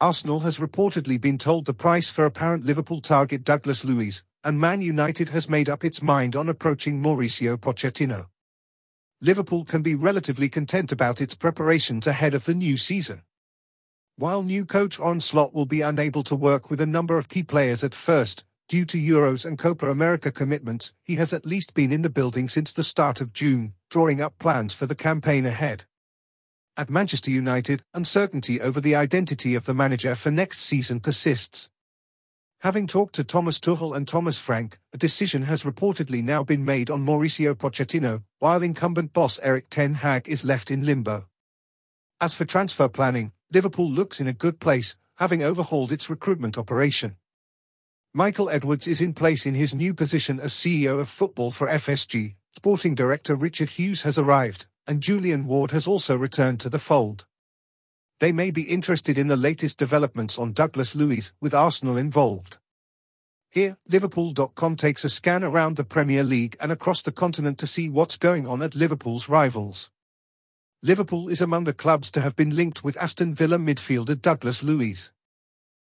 Arsenal has reportedly been told the price for apparent Liverpool target Douglas Luiz, and Man United has made up its mind on approaching Mauricio Pochettino. Liverpool can be relatively content about its preparations ahead of the new season. While new coach Arne Slot will be unable to work with a number of key players at first, due to Euros and Copa America commitments, he has at least been in the building since the start of June, drawing up plans for the campaign ahead. At Manchester United, uncertainty over the identity of the manager for next season persists. Having talked to Thomas Tuchel and Thomas Frank, a decision has reportedly now been made on Mauricio Pochettino, while incumbent boss Erik ten Hag is left in limbo. As for transfer planning, Liverpool looks in a good place, having overhauled its recruitment operation. Michael Edwards is in place in his new position as CEO of football for FSG, sporting director Richard Hughes has arrived, and Julian Ward has also returned to the fold. They may be interested in the latest developments on Douglas Luiz, with Arsenal involved. Here, Liverpool.com takes a scan around the Premier League and across the continent to see what's going on at Liverpool's rivals. Liverpool is among the clubs to have been linked with Aston Villa midfielder Douglas Luiz.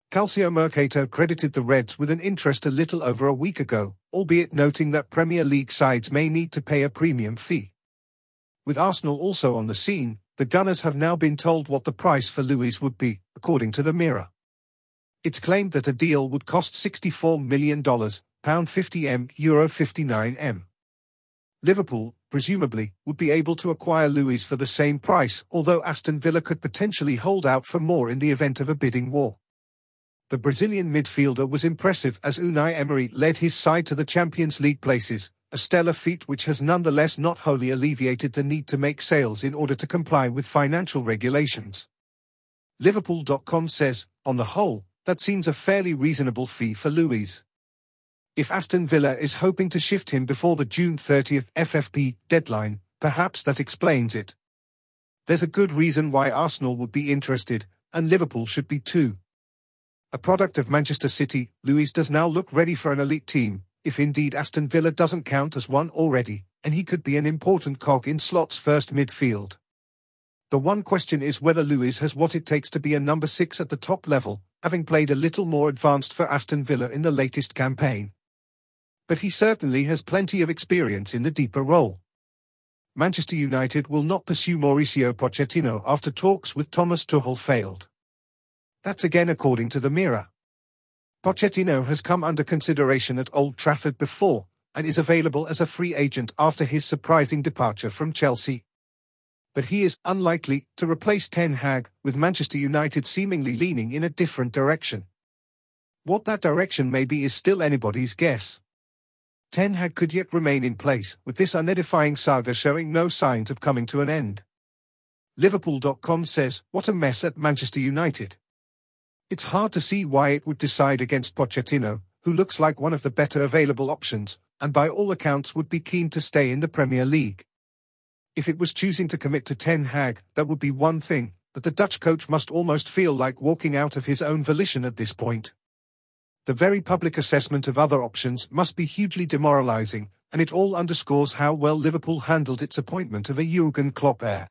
Calcio Mercato credited the Reds with an interest a little over a week ago, albeit noting that Premier League sides may need to pay a premium fee. With Arsenal also on the scene, the Gunners have now been told what the price for Luiz would be, according to the Mirror. It's claimed that a deal would cost $64 million, £50m, €59m. Liverpool, presumably, would be able to acquire Luiz for the same price, although Aston Villa could potentially hold out for more in the event of a bidding war. The Brazilian midfielder was impressive as Unai Emery led his side to the Champions League places, a stellar feat which has nonetheless not wholly alleviated the need to make sales in order to comply with financial regulations. Liverpool.com says, on the whole, that seems a fairly reasonable fee for Luiz. If Aston Villa is hoping to shift him before the June 30th FFP deadline, perhaps that explains it. There's a good reason why Arsenal would be interested, and Liverpool should be too. A product of Manchester City, Luiz does now look ready for an elite team, if indeed Aston Villa doesn't count as one already, and he could be an important cog in Slot's first midfield. The one question is whether Luiz has what it takes to be a number 6 at the top level, having played a little more advanced for Aston Villa in the latest campaign. But he certainly has plenty of experience in the deeper role. Manchester United will not pursue Mauricio Pochettino after talks with Thomas Tuchel failed. That's again according to the Mirror. Pochettino has come under consideration at Old Trafford before, and is available as a free agent after his surprising departure from Chelsea. But he is unlikely to replace Ten Hag, with Manchester United seemingly leaning in a different direction. What that direction may be is still anybody's guess. Ten Hag could yet remain in place, with this unedifying saga showing no signs of coming to an end. Liverpool.com says, what a mess at Manchester United. It's hard to see why it would decide against Pochettino, who looks like one of the better available options, and by all accounts would be keen to stay in the Premier League. If it was choosing to commit to Ten Hag, that would be one thing, but the Dutch coach must almost feel like walking out of his own volition at this point. The very public assessment of other options must be hugely demoralizing, and it all underscores how well Liverpool handled its appointment of a Jurgen Klopp heir.